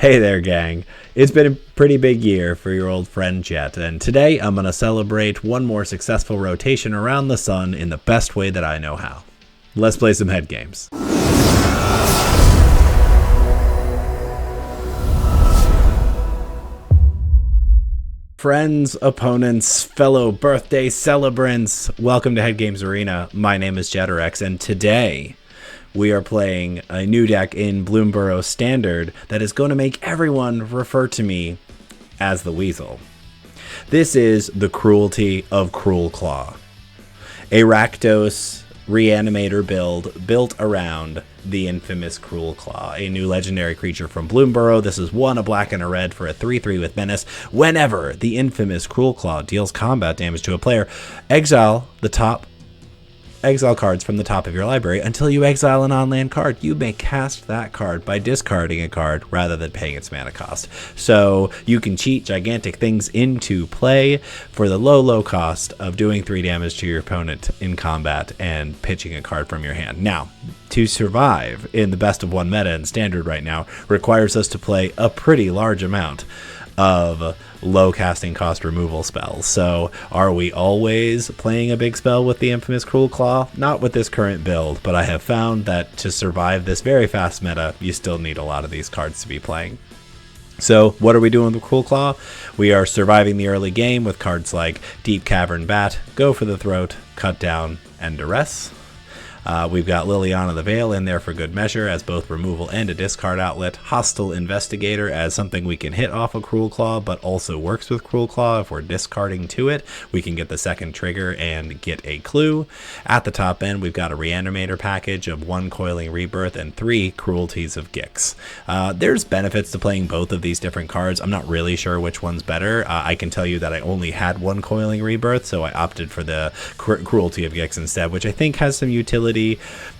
Hey there, gang. It's been a pretty big year for your old friend Jet, and today I'm going to celebrate one more successful rotation around the sun in the best way that I know how. Let's play some head games. Friends, opponents, fellow birthday celebrants, welcome to Head Games Arena. My name is Jetterex, and today we are playing a new deck in Bloomburrow Standard that is going to make everyone refer to me as the Weasel. This is the Cruelty of Cruelclaw, a Rakdos Reanimator build built around the infamous Cruelclaw, a new legendary creature from Bloomburrow. This is a black and a red for a 3/3 with menace. Whenever the infamous Cruelclaw deals combat damage to a player, exile cards from the top of your library until you exile an on-land card. You may cast that card by discarding a card rather than paying its mana cost. So you can cheat gigantic things into play for the low cost of doing 3 damage to your opponent in combat and pitching a card from your hand. Now, to survive in the best of one meta in Standard right now requires us to play a pretty large amount of low casting cost removal spells. So are we always playing a big spell with the infamous Cruelclaw? Not with this current build, but I have found that to survive this very fast meta, you still need a lot of these cards to be playing. So what are we doing with Cruelclaw? We are surviving the early game with cards like Deep Cavern Bat, Go for the Throat, Cut Down, and Duress. We've got Liliana the Veil in there for good measure as both removal and a discard outlet. Hostile Investigator as something we can hit off of Cruelclaw, but also works with Cruelclaw. If we're discarding to it, we can get the second trigger and get a clue. At the top end, we've got a Reanimator package of 1 Coiling Rebirth and 3 Cruelties of Gix. There's benefits to playing both of these different cards. I'm not really sure which one's better. I can tell you that I only had 1 Coiling Rebirth, so I opted for the Cruelty of Gix instead, which I think has some utility.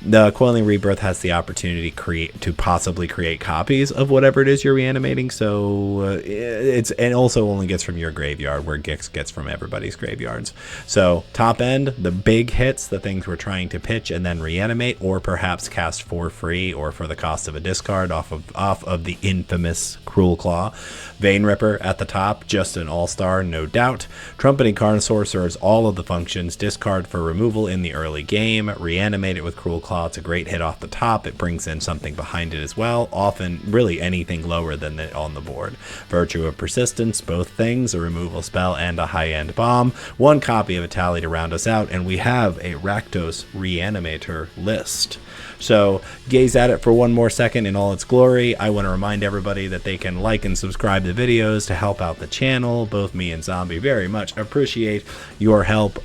The Coiling Rebirth has the opportunity to possibly create copies of whatever it is you're reanimating, so it also only gets from your graveyard, where Gix gets from everybody's graveyards. So top end, the big hits, the things we're trying to pitch and then reanimate, or perhaps cast for free or for the cost of a discard off of the infamous Cruelclaw. Vein Ripper at the top, just an all-star, no doubt. Trumpeting Karn Sorcerers, all of the functions. Discard for removal in the early game. Reanimate it with Cruelclaw. It's a great hit off the top. It brings in something behind it as well. Often, really anything lower than it on the board. Virtue of Persistence, both things, a removal spell and a high-end bomb. 1 copy of a Tally to round us out, and we have a Rakdos Reanimator list. So gaze at it for one more second in all its glory. I want to remind everybody that they can like and subscribe to videos to help out the channel. Both me and Zombie very much appreciate your help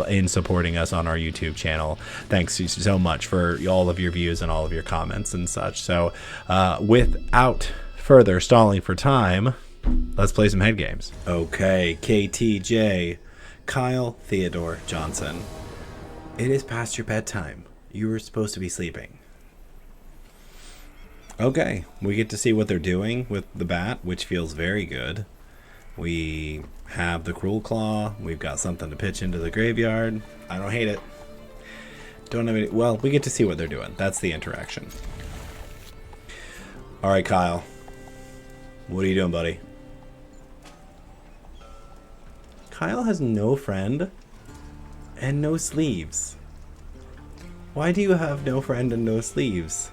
in supporting us on our YouTube channel. Thanks so much for all of your views and all of your comments and such. So without further stalling for time, let's play some head games. Okay, KTJ, Kyle Theodore Johnson. It is past your bedtime. You were supposed to be sleeping. Okay, we get to see what they're doing with the bat, which feels very good. We have the Cruelclaw. We've got something to pitch into the graveyard. I don't hate it. Don't have any. Well, we get to see what they're doing. That's the interaction. All right, Kyle. What are you doing, buddy? Kyle has no friend and no sleeves. Why do you have no friend and no sleeves?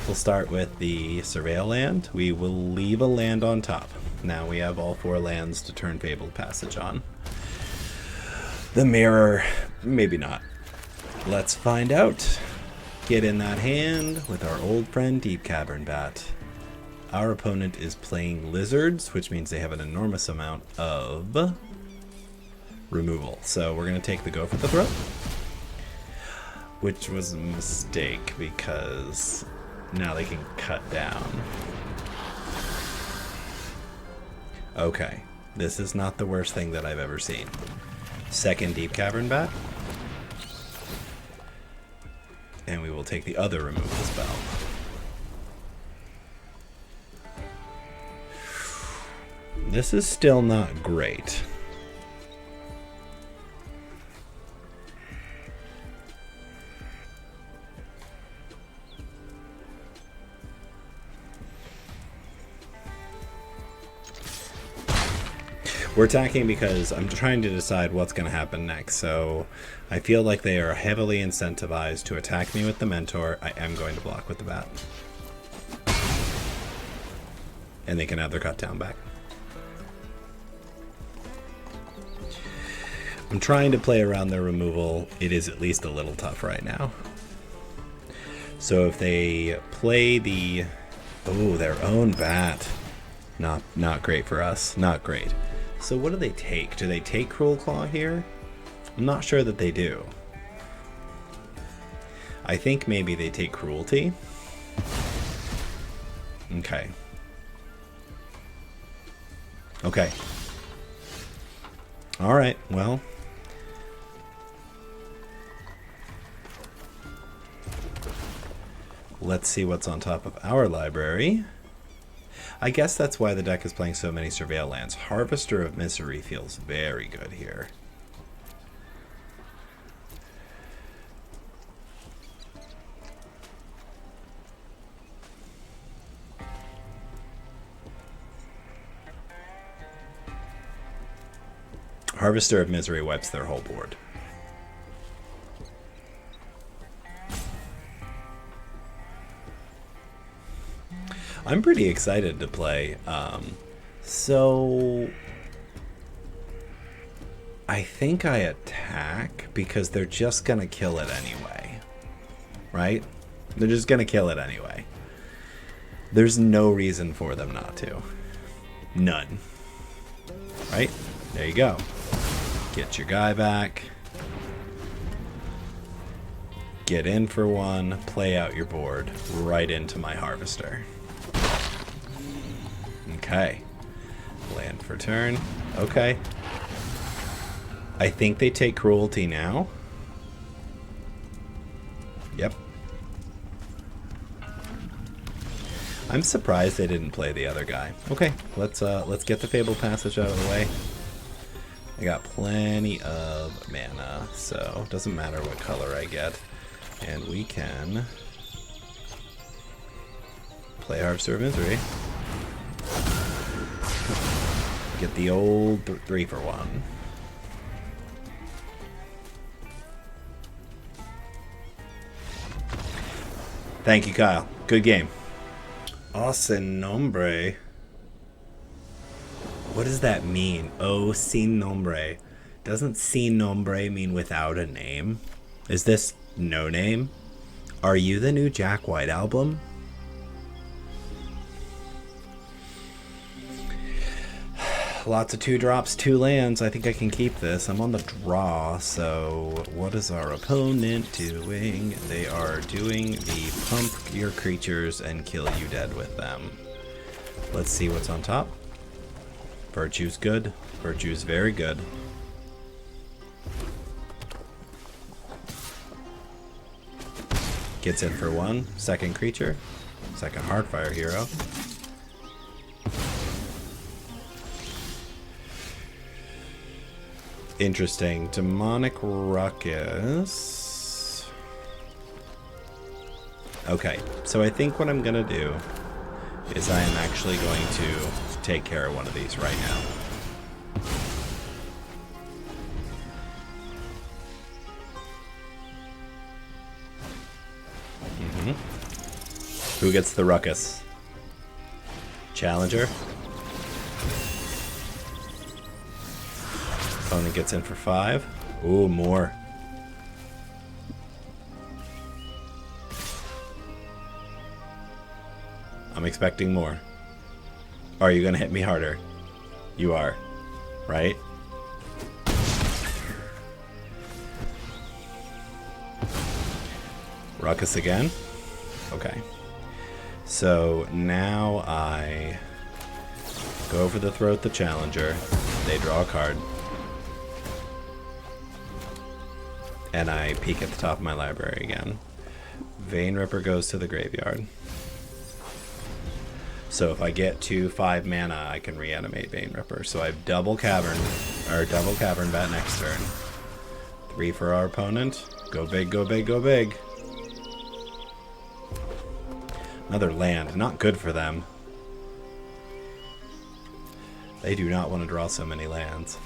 We'll start with the Surveil land. We will leave a land on top. Now we have all 4 lands to turn Fabled Passage on. The Mirror, maybe not. Let's find out. Get in that hand with our old friend Deep Cavern Bat. Our opponent is playing Lizards, which means they have an enormous amount of removal. So we're going to take the Go for the Throat, which was a mistake because now they can cut down. Okay, this is not the worst thing that I've ever seen. Second Deep Cavern Bat. And we will take the other removal spell. This is still not great. We're attacking because I'm trying to decide what's going to happen next. So I feel like they are heavily incentivized to attack me with the Mentor. I am going to block with the Bat. And they can have their cut down back. I'm trying to play around their removal. It is at least a little tough right now. So if they play the... Oh, their own Bat. Not great for us. Not great. So what do they take? Do they take Cruelclaw here? I'm not sure that they do. I think maybe they take Cruelty. Okay. Okay. Alright, well. Let's see what's on top of our library. I guess that's why the deck is playing so many Surveil lands. Harvester of Misery feels very good here. Harvester of Misery wipes their whole board. I'm pretty excited to play. So I think I attack because they're just going to kill it anyway. Right? They're just going to kill it anyway. There's no reason for them not to. None. Right? There you go. Get your guy back. Get in for one. Play out your board right into my Harvester. Okay. Land for turn. Okay. I think they take Cruelty now. Yep. I'm surprised they didn't play the other guy. Okay, let's get the Fabled Passage out of the way. I got plenty of mana, so it doesn't matter what color I get. And we can play Harvester of Misery. Get the old 3 for 1. Thank you, Kyle. Good game. Oh, sin nombre. What does that mean? Oh, sin nombre. Doesn't sin nombre mean without a name? Is this no name? Are you the new Jack White album? Lots of 2-drops, 2 lands. I think I can keep this. I'm on the draw, so what is our opponent doing? They are doing the pump your creatures and kill you dead with them. Let's see what's on top. Virtue's good. Virtue's very good. Gets in for 1. Second creature. Second Heartfire hero. Interesting. Demonic Ruckus. Okay, so I think what I'm going to do is I am actually going to take care of one of these right now. Who gets the Ruckus? Challenger. Opponent gets in for 5. Ooh, more. I'm expecting more. Are you gonna hit me harder? You are, right? Ruckus again? Okay. So now I go over the throat the challenger. They draw a card. And I peek at the top of my library again. Vein Ripper goes to the graveyard. So if I get to 5 mana, I can reanimate Vein Ripper. So I have double Cavern Bat next turn. 3 for our opponent. Go big, go big, go big. Another land, not good for them. They do not want to draw so many lands.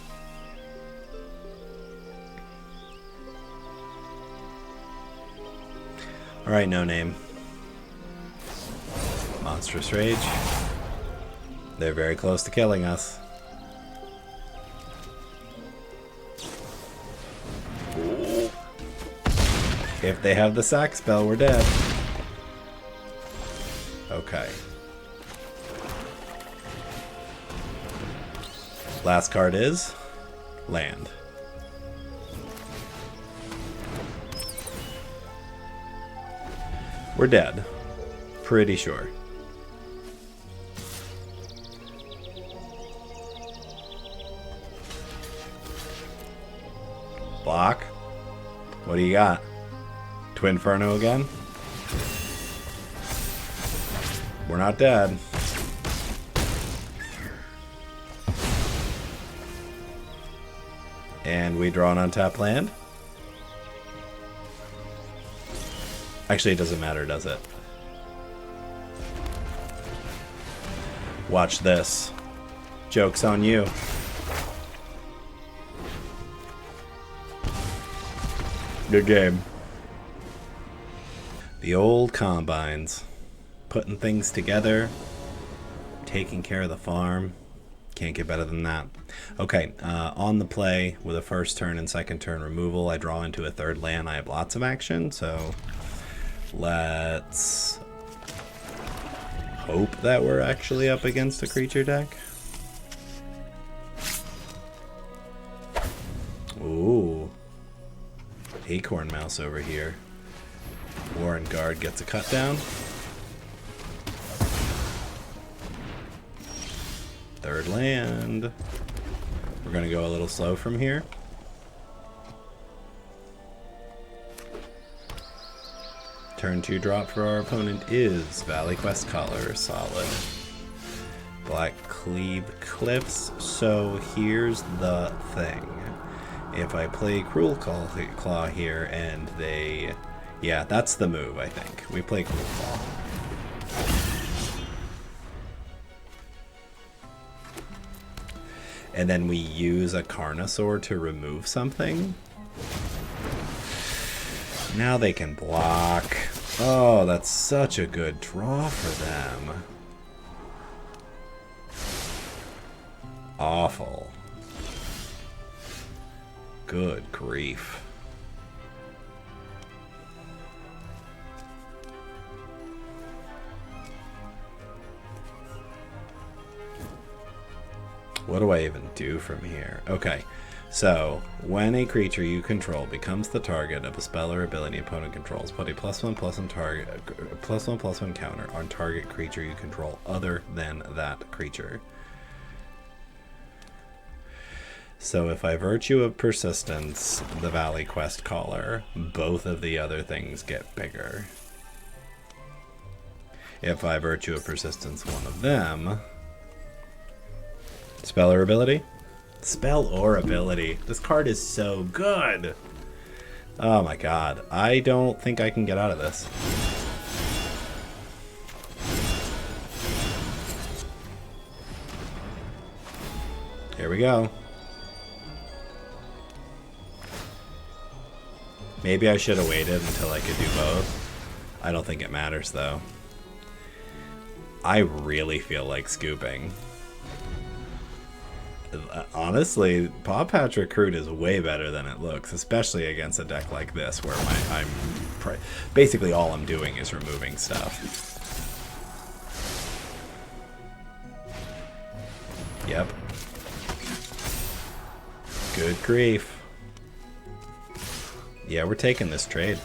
Alright, no name. Monstrous Rage. They're very close to killing us. If they have the sack spell, we're dead. Okay. Last card is land. We're dead. Pretty sure. Block. What do you got? Twinferno again? We're not dead. And we draw an untapped land? Actually, it doesn't matter, does it? Watch this. Joke's on you. Good game. The old combines. Putting things together. Taking care of the farm. Can't get better than that. Okay, on the play, with a first turn and second turn removal, I draw into a third land. I have lots of action, so let's hope that we're actually up against a creature deck. Ooh. Acorn Mouse over here. Warren Guard gets a cut down. Third land. We're going to go a little slow from here. Turn 2 drop for our opponent is Valley Quest Collar. Solid. Black Cleave Cliffs. So here's the thing. If I play Cruelclaw here and they... Yeah, that's the move, I think. We play Cruelclaw. And then we use a Carnosaur to remove something. Now they can block. Oh, that's such a good draw for them. Awful. Good grief. What do I even do from here? Okay, so when a creature you control becomes the target of a spell or ability opponent controls, put a +1/+1 counter on target creature you control other than that creature. So if I Virtue of Persistence the Valley Quest Caller, both of the other things get bigger. If I Virtue of Persistence one of them... Spell or ability? Spell or ability. This card is so good. Oh my god. I don't think I can get out of this. Here we go. Maybe I should have waited until I could do both. I don't think it matters though. I really feel like scooping. Honestly, Paw Patch Recruit is way better than it looks, especially against a deck like this where basically all I'm doing is removing stuff. Yep. Good grief. Yeah, we're taking this trade.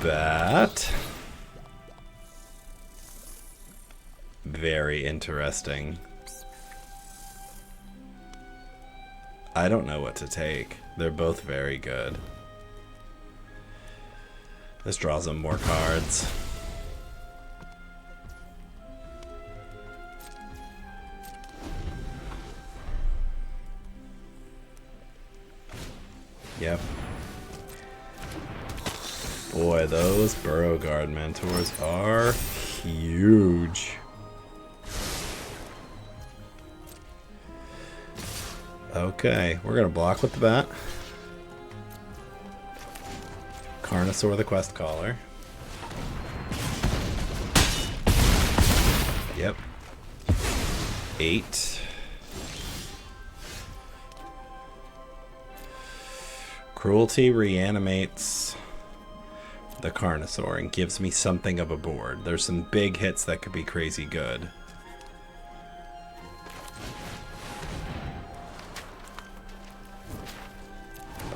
That. Very interesting. I don't know what to take. They're both very good. This draws them more cards. Yep. Boy, those Burrow Guard mentors are huge. Okay, we're gonna block with the bat. Carnosaur the Quest Caller. Yep. 8. Cruelty reanimates the Carnosaur and gives me something of a board. There's some big hits that could be crazy good.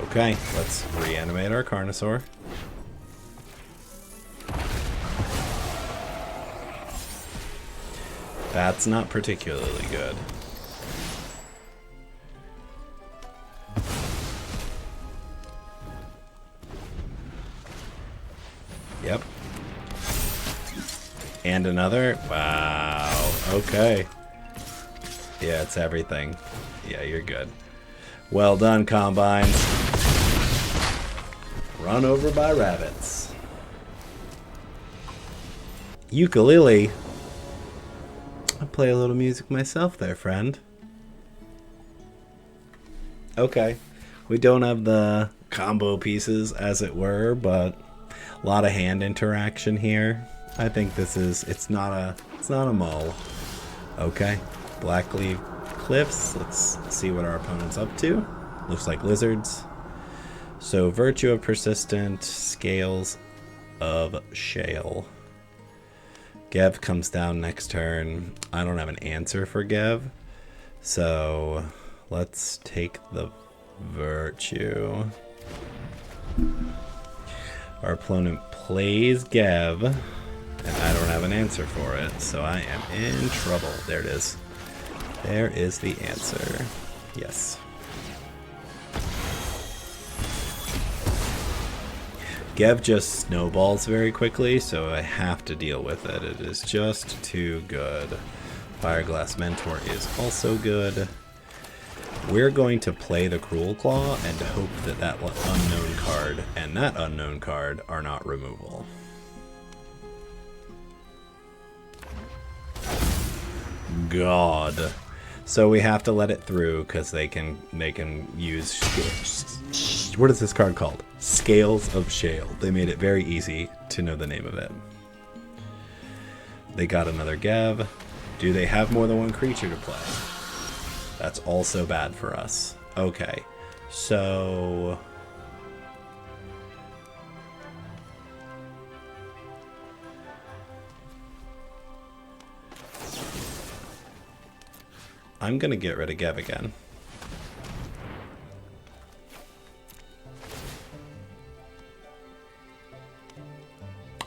Okay, let's reanimate our Carnosaur. That's not particularly good. Yep. And another? Wow. Okay. Yeah, it's everything. Yeah, you're good. Well done, Combines. Run over by rabbits. Ukulele. I'll play a little music myself there, friend. Okay. We don't have the combo pieces, as it were, but a lot of hand interaction here. I think this is, it's not a mull. Okay. Blackleaf Cliffs. Let's see what our opponent's up to. Looks like lizards. So Virtue of Persistent, Scales of Shale. Gev comes down next turn. I don't have an answer for Gev, so let's take the Virtue. Our opponent plays Gev, and I don't have an answer for it, so I am in trouble. There it is. There is the answer. Yes. Gev just snowballs very quickly, so I have to deal with it. It is just too good. Fireglass Mentor is also good. We're going to play the Cruelclaw and hope that that unknown card and that unknown card are not removal. God. So we have to let it through because they can use, what is this card called? Scales of Shale. They made it very easy to know the name of it. They got another Gev. Do they have more than one creature to play? That's also bad for us. Okay, so I'm gonna get rid of Gev again.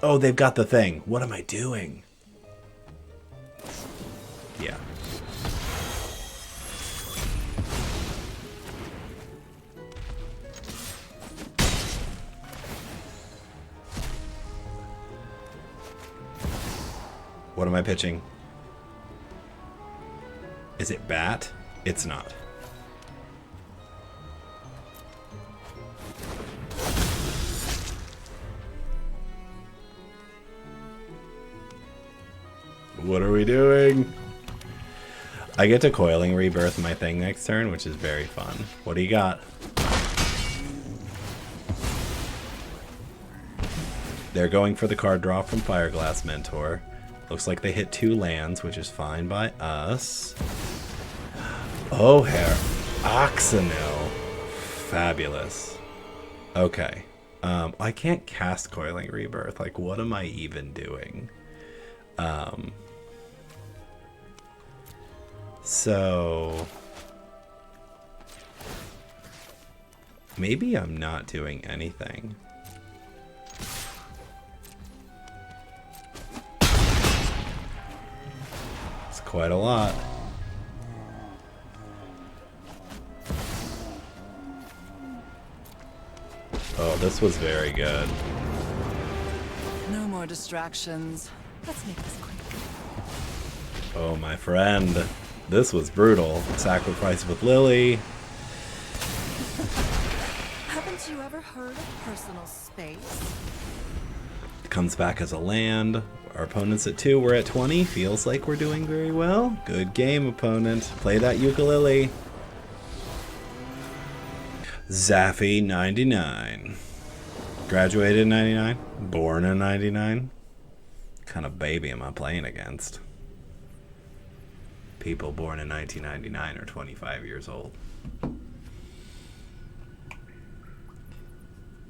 Oh, they've got the thing. What am I doing? Yeah. What am I pitching? Is it bat? It's not. What are we doing? I get to Coiling Rebirth my thing next turn, which is very fun. What do you got? They're going for the card draw from Fireglass Mentor. Looks like they hit 2 lands, which is fine by us. Oh, hair. Oxenil. Fabulous. Okay. I can't cast Coiling Rebirth. Like, what am I even doing? So maybe I'm not doing anything. It's quite a lot. Oh, this was very good. No more distractions. Let's make this quick. Oh, my friend. This was brutal. Sacrifice with Lily. Haven't you ever heard of personal space? Comes back as a land. Our opponent's at 2, we're at 20. Feels like we're doing very well. Good game, opponent. Play that ukulele. Zaffy 99. Graduated in 99. Born in 99. What kind of baby am I playing against? People born in 1999 are 25 years old.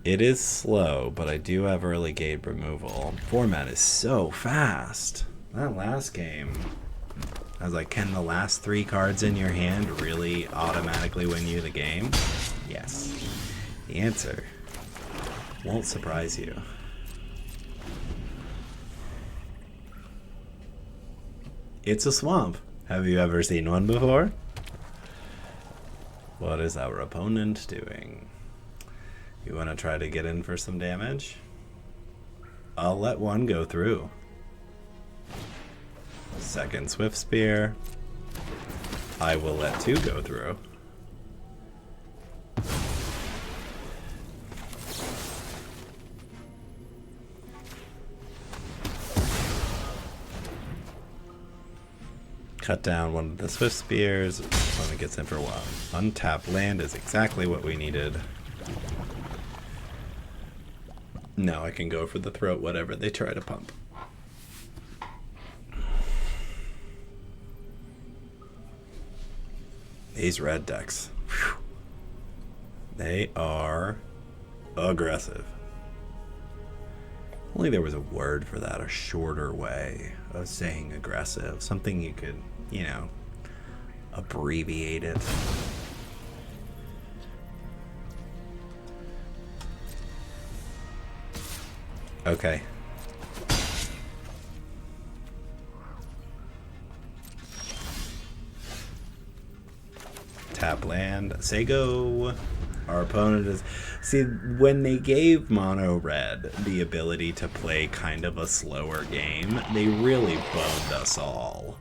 It is slow, but I do have early gate removal. Format is so fast. That last game, I was like, can the last 3 cards in your hand really automatically win you the game? Yes. The answer won't surprise you. It's a swamp. Have you ever seen one before? What is our opponent doing? You want to try to get in for some damage? I'll let 1 go through. Second Swift Spear. I will let 2 go through. Cut down one of the Swift Spears. Opponent gets in for 1. Untapped land is exactly what we needed. Now I can go for the throat, whatever they try to pump. These red decks. Whew. They are aggressive. Only there was a word for that, a shorter way of saying aggressive. Something you could, you know, abbreviate it. Okay. Tap land. Say go. Our opponent is... See, when they gave Mono Red the ability to play kind of a slower game, they really boned us all.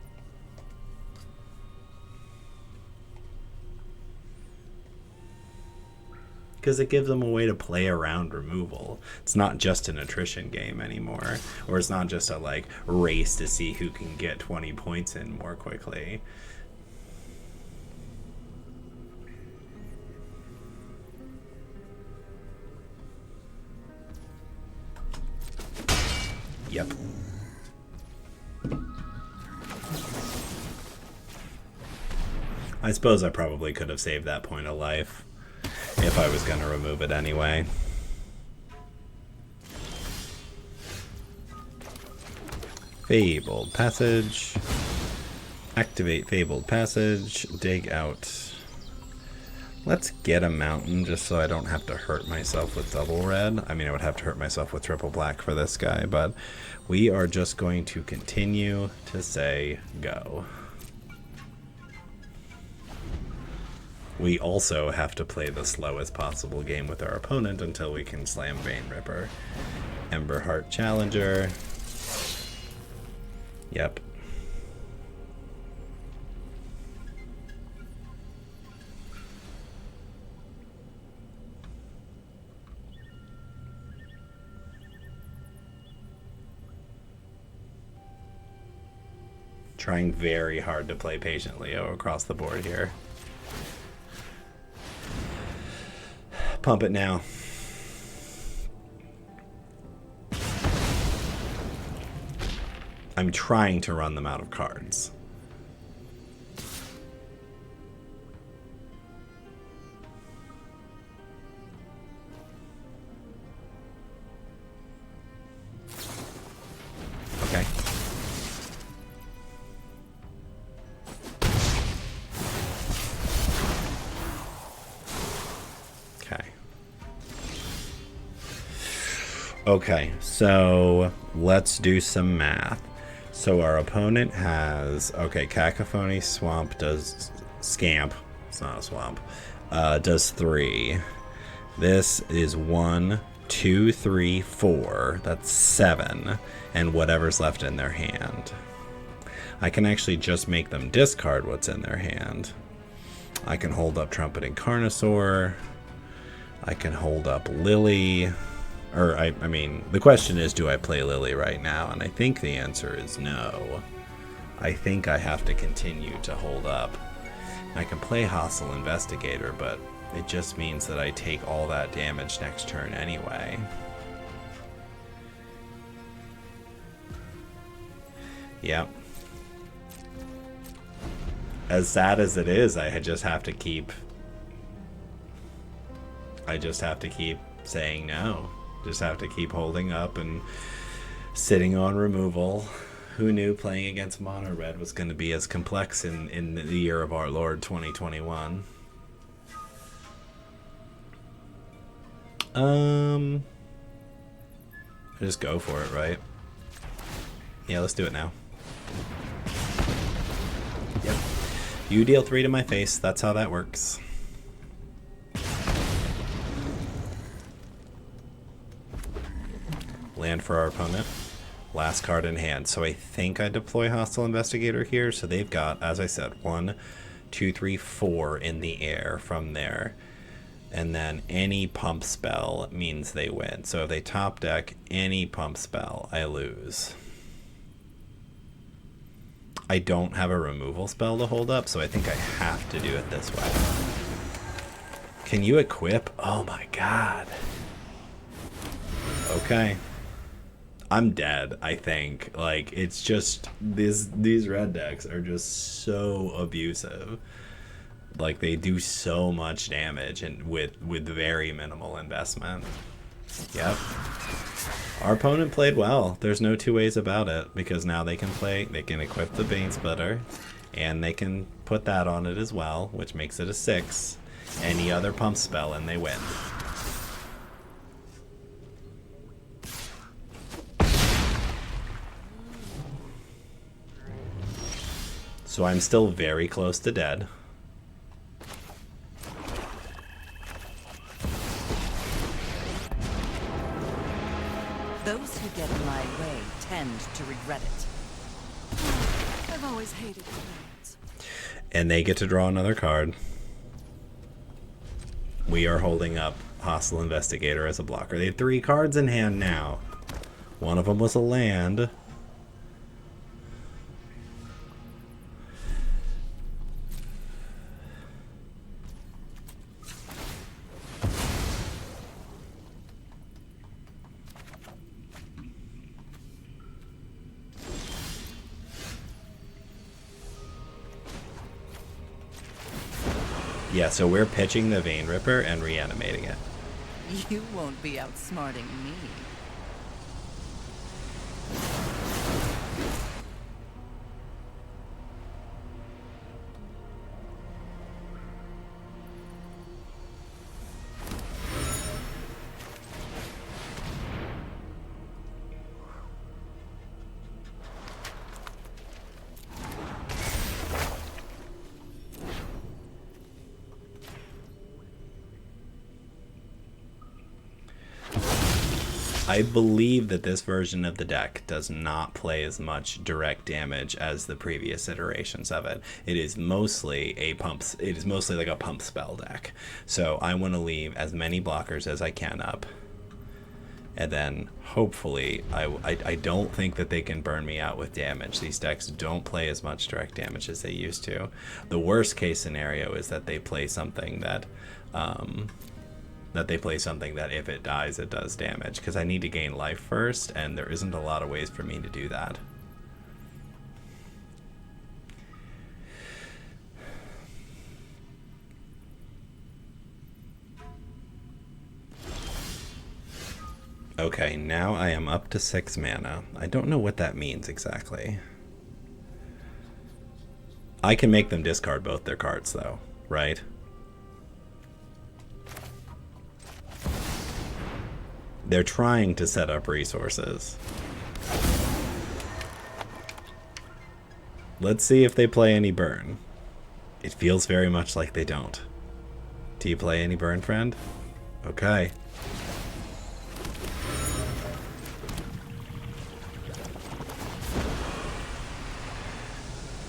Because it gives them a way to play around removal. It's not just an attrition game anymore. Or it's not just a, like, race to see who can get 20 points in more quickly. Yep. I suppose I probably could have saved that point of life if I was going to remove it anyway. Fabled Passage. Activate Fabled Passage. Dig out. Let's get a mountain just so I don't have to hurt myself with double red. I mean, I would have to hurt myself with triple black for this guy, but we are just going to continue to say go. We also have to play the slowest possible game with our opponent until we can slam Vein Ripper. Emberheart Challenger. Yep. Trying very hard to play patient Leo across the board here. Pump it now. I'm trying to run them out of cards. Okay. Okay, so let's do some math. So our opponent has, okay, Cacophony Swamp does Scamp. It's not a swamp. Does 3. This is 1, 2, 3, 4. That's 7. And whatever's left in their hand. I can actually just make them discard what's in their hand. I can hold up Trumpeting Carnosaur. I can hold up Lily. Or, I mean, the question is, do I play Lily right now? And I think the answer is no. I think I have to continue to hold up. I can play Hostile Investigator, but it just means that I take all that damage next turn anyway. Yep. As sad as it is, I just have to keep saying no. Just have to keep holding up and sitting on removal. Who knew playing against Mono Red was going to be as complex in the year of our Lord 2021? I just go for it, right? Yeah, let's do it now. Yep. You deal 3 to my face. That's how that works. Land for our opponent. Last card in hand. So I think I deploy Hostile Investigator here. So they've got, as I said, 1, 2, 3, 4 in the air from there. And then any pump spell means they win. So if they top deck any pump spell, I lose. I don't have a removal spell to hold up, so I think I have to do it this way. Can you equip? Oh my god. Okay. I'm dead, I think. Like, it's just these red decks are just so abusive. Like, they do so much damage and with very minimal investment. Yep. Our opponent played well. There's no two ways about it, because now they can equip the Bane Splitter, and they can put that on it as well, which makes it a 6. Any other pump spell and they win. So I'm still very close to dead. Those who get in my way tend to regret it. I've always hated crowds. And they get to draw another card. We are holding up Hostile Investigator as a blocker. They have 3 cards in hand now. One of them was a land. Yeah, so we're pitching the Vein Ripper and reanimating it. You won't be outsmarting me. I believe that this version of the deck does not play as much direct damage as the previous iterations of it. It is mostly like a pump spell deck. So I want to leave as many blockers as I can up. And then hopefully, I don't think that they can burn me out with damage. These decks don't play as much direct damage as they used to. The worst case scenario is that they play something that if it dies, it does damage, because I need to gain life first, and there isn't a lot of ways for me to do that. Okay, now I am up to 6 mana. I don't know what that means exactly. I can make them discard both their cards, though, right? They're trying to set up resources. Let's see if they play any burn. It feels very much like they don't. Do you play any burn, friend? Okay.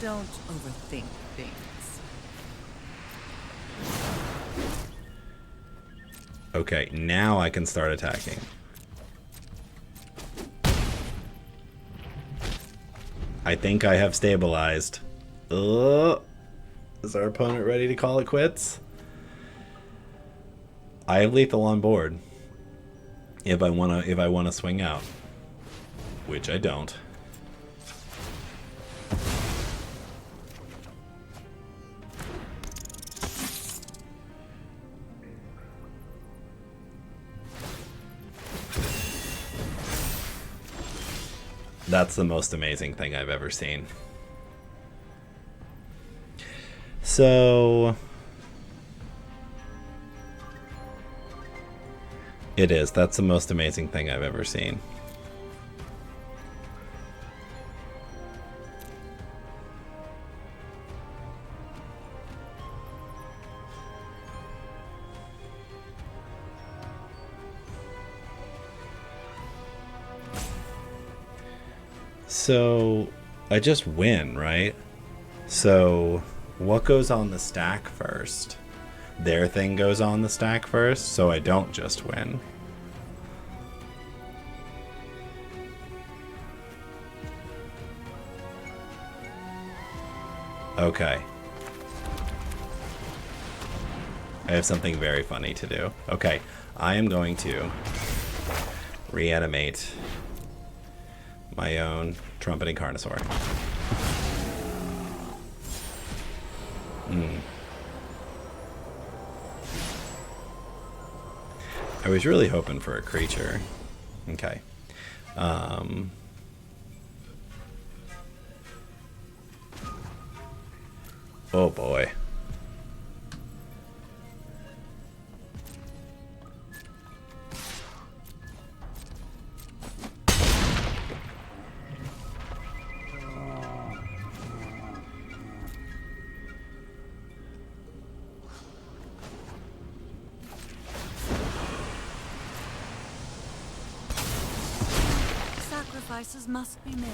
Don't overthink things. Okay, now I can start attacking. I think I have stabilized. Is our opponent ready to call it quits? I have lethal on board. If I wanna swing out, which I don't. That's the most amazing thing I've ever seen. So it is. That's the most amazing thing I've ever seen. So I just win, right? So what goes on the stack first? Their thing goes on the stack first, so I don't just win. Okay. I have something very funny to do. Okay, I am going to reanimate my own trumpeting Carnosaur. I was really hoping for a creature. Okay. Oh boy. Sacrifices must be made.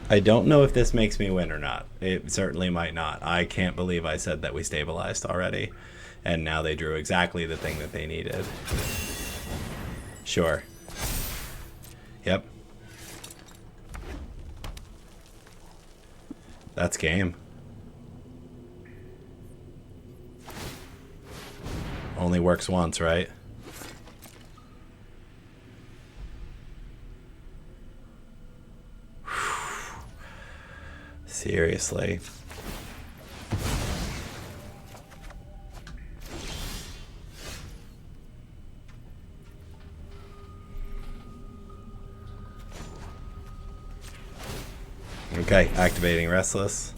I don't know if this makes me win or not. It certainly might not. I can't believe I said that we stabilized already. And now they drew exactly the thing that they needed. Sure. Yep. That's game. Only works once, right? Seriously. Okay, activating Restless.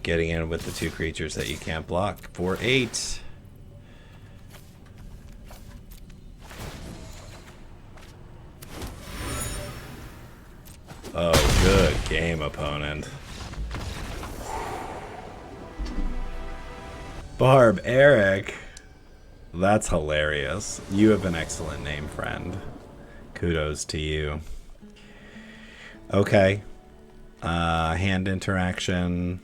Getting in with the two creatures that you can't block for 8. Oh, good game, opponent. Barb Eric. That's hilarious. You have an excellent name, friend. Kudos to you. Okay. Hand interaction.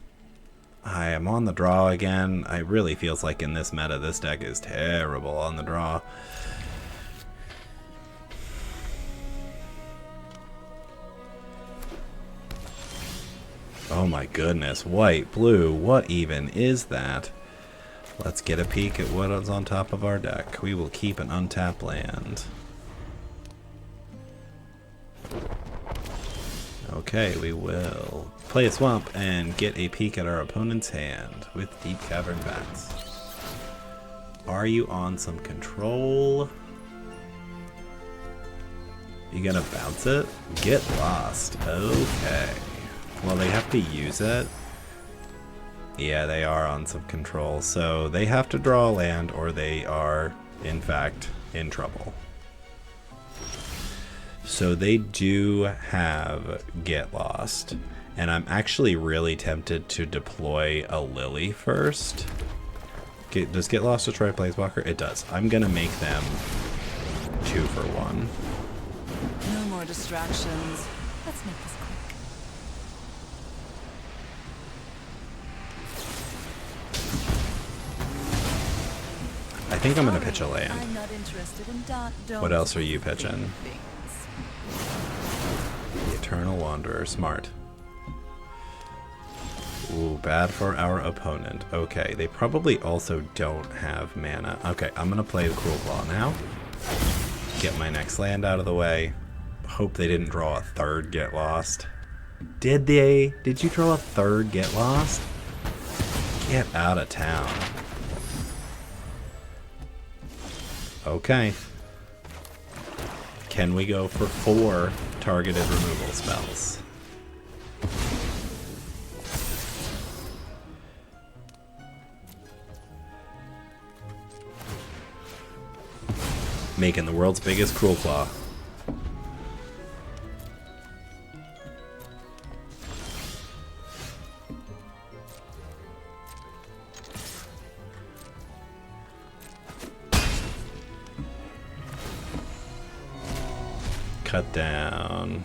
I am on the draw again. It really feels like in this meta, this deck is terrible on the draw. Oh my goodness, white, blue, what even is that? Let's get a peek at what is on top of our deck. We will keep an untapped land. Okay, we will play a swamp and get a peek at our opponent's hand with Deep Cavern Bats. Are you on some control? You gonna bounce it? Get lost. Okay. Well, they have to use it. Yeah, they are on some control, so they have to draw a land or they are, in fact, in trouble. So they do have Get Lost, and I'm actually really tempted to deploy a Lily first. Does Get Lost destroy Planeswalker? It does. I'm gonna make them 2 for 1. No more distractions. Let's make this quick. I think I'm gonna pitch a land. I'm not interested in What else are you pitching? Eternal Wanderer. Smart. Ooh, bad for our opponent. Okay, they probably also don't have mana. Okay, I'm gonna play the Cruelclaw now. Get my next land out of the way. Hope they didn't draw a third Get Lost. Did they? Did you draw a third Get Lost? Get out of town. Okay. Can we go for 4 targeted removal spells? Making the world's biggest Cruelclaw. Cut down.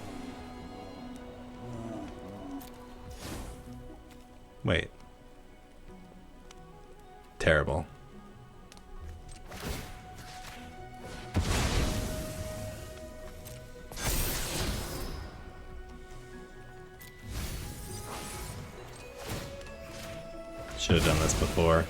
Wait. Terrible. Should have done this before.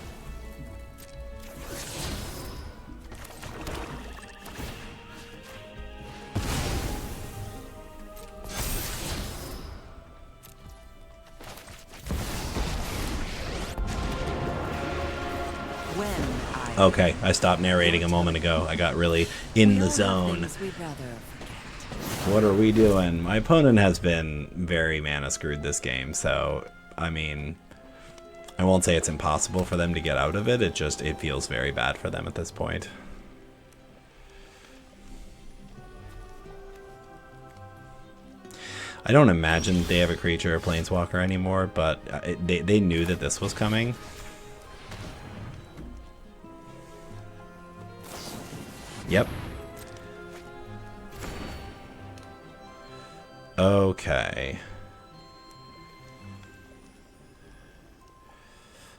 Okay, I stopped narrating a moment ago. I got really in the zone. What are we doing? My opponent has been very mana screwed this game, so I mean, I won't say it's impossible for them to get out of it. It feels very bad for them at this point. I don't imagine they have a creature or planeswalker anymore, but they knew that this was coming. Yep. Okay.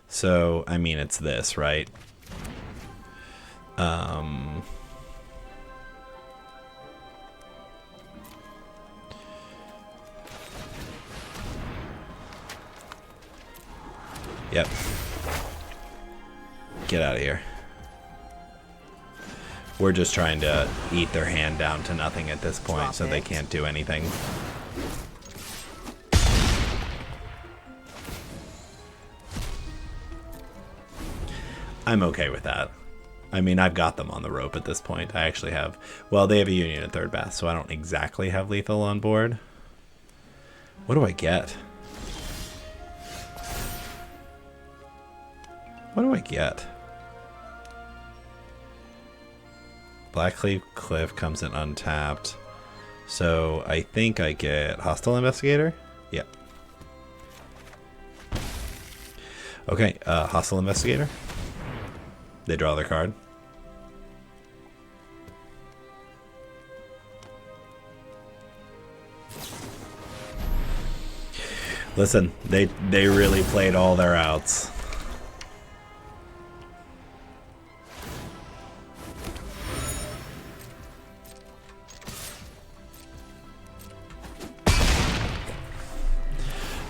So, I mean, it's this, right? Yep. Get out of here. We're just trying to eat their hand down to nothing at this point, so they can't do anything. I'm okay with that. I mean, I've got them on the rope at this point. I actually have... Well, they have a Union at third base, so I don't exactly have lethal on board. What do I get? What do I get? Blackcleave Cliff comes in untapped. So I think I get Hostile Investigator? Yep. Okay, Hostile Investigator. They draw their card. Listen, they really played all their outs.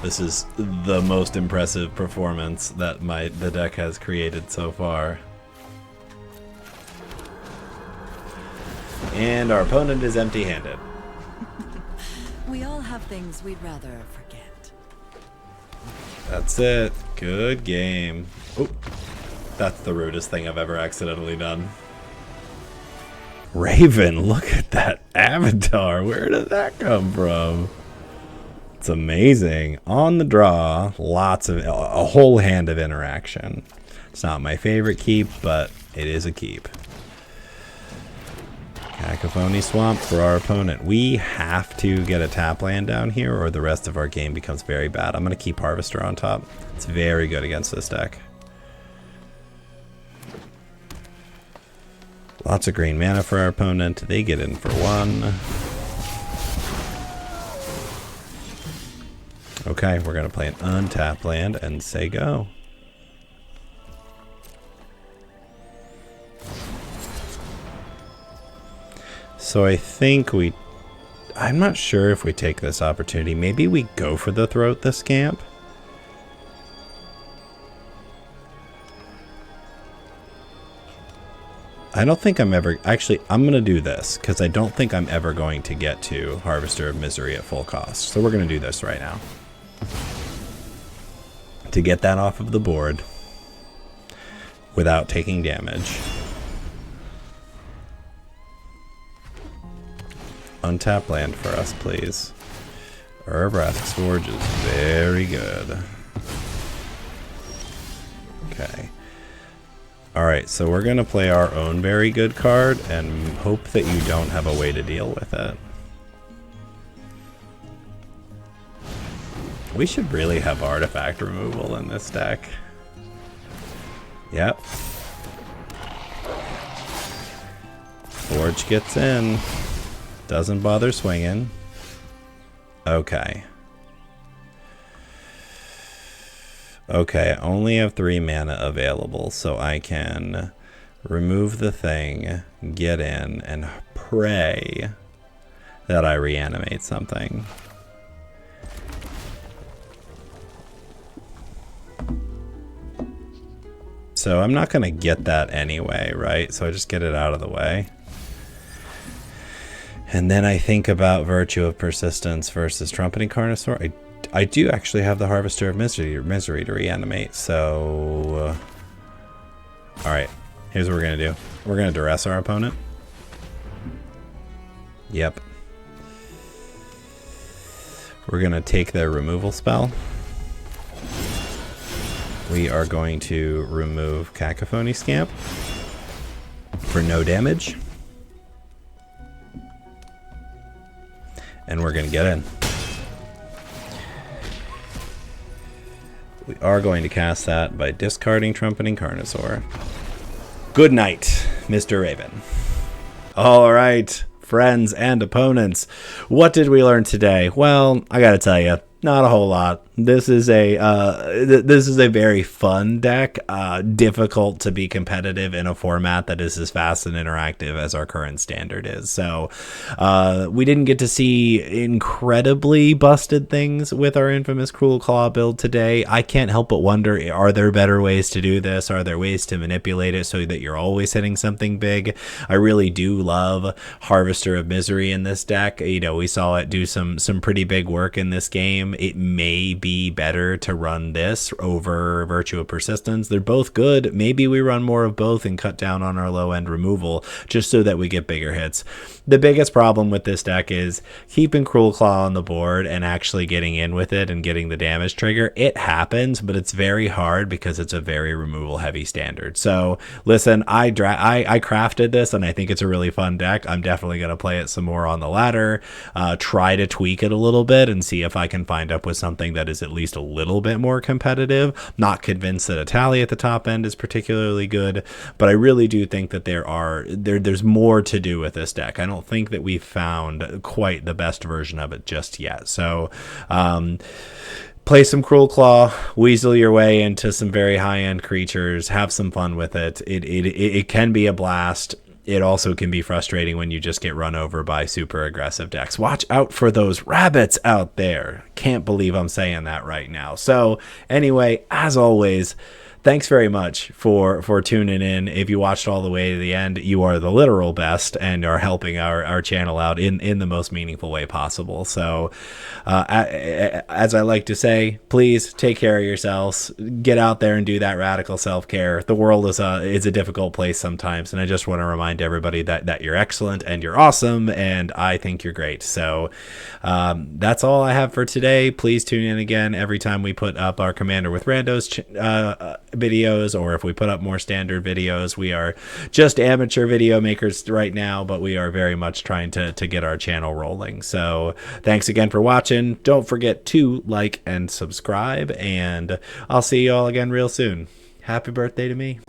This is the most impressive performance that the deck has created so far. And our opponent is empty-handed. We all have things we'd rather forget. That's it. Good game. Oh, that's the rudest thing I've ever accidentally done. Raven, look at that avatar. Where did that come from? It's amazing. On the draw, lots of a whole hand of interaction. It's not my favorite keep, but it is a keep. Cacophony Swamp for our opponent. We have to get a tap land down here or the rest of our game becomes very bad. I'm going to keep Harvester on top. It's very good against this deck. Lots of green mana for our opponent. They get in for 1. Okay, we're going to play an untapped land and say go. So I think I'm not sure if we take this opportunity. Maybe we go for the throat the scamp. I don't think I'm ever... Actually, I'm going to do this because I don't think I'm ever going to get to Harvester of Misery at full cost. So we're going to do this right now. To get that off of the board without taking damage. Untap land for us, please. Urabrask's Forge is very good. Okay. Alright, so we're going to play our own very good card and hope that you don't have a way to deal with it. We should really have artifact removal in this deck. Yep. Forge gets in. Doesn't bother swinging. Okay. Okay, I only have 3 mana available, so I can remove the thing, get in, and pray that I reanimate something. So I'm not going to get that anyway, right? So I just get it out of the way. And then I think about Virtue of Persistence versus Trumpeting Carnosaur. I do actually have the Harvester of Misery to reanimate, so... Alright, here's what we're going to do. We're going to duress our opponent. Yep. We're going to take their removal spell. We are going to remove Cacophony Scamp for no damage. And we're going to get in. We are going to cast that by discarding Trumpeting Carnosaur. Good night, Mr. Raven. All right, friends and opponents. What did we learn today? Well, I got to tell you, not a whole lot. This is a very fun deck, difficult to be competitive in a format that is as fast and interactive as our current standard is. So we didn't get to see incredibly busted things with our infamous Cruelclaw build today. I can't help but wonder, are there better ways to do this? Are there ways to manipulate it so that you're always hitting something big? I really do love Harvester of Misery in this deck. You know, we saw it do some pretty big work in this game. It may be better to run this over Virtue of Persistence. They're both good. Maybe we run more of both and cut down on our low end removal just so that we get bigger hits. The biggest problem with this deck is keeping Cruelclaw on the board and actually getting in with it and getting the damage trigger. It happens, but it's very hard because it's a very removal heavy standard. So listen, I crafted this and I think it's a really fun deck. I'm definitely going to play it some more on the ladder, try to tweak it a little bit and see if I can find up with something that is at least a little bit more competitive. Not convinced that a tally at the top end is particularly good, but I really do think that there's more to do with this deck. I don't think that we've found quite the best version of it just yet. So play some Cruelclaw, weasel your way into some very high-end creatures, have some fun with it. It can be a blast. It also can be frustrating when you just get run over by super aggressive decks. Watch out for those rabbits out there. Can't believe I'm saying that right now. So anyway, as always, thanks very much for tuning in. If you watched all the way to the end, you are the literal best and are helping our channel out in the most meaningful way possible. So as I like to say, please take care of yourselves. Get out there and do that radical self-care. The world is a difficult place sometimes, and I just want to remind everybody that you're excellent and you're awesome, and I think you're great. So that's all I have for today. Please tune in again every time we put up our Commander with Randos videos, or if we put up more standard videos. We are just amateur video makers right now, but we are very much trying to get our channel rolling. So thanks again for watching. Don't forget to like and subscribe, and I'll see you all again real soon. Happy birthday to me.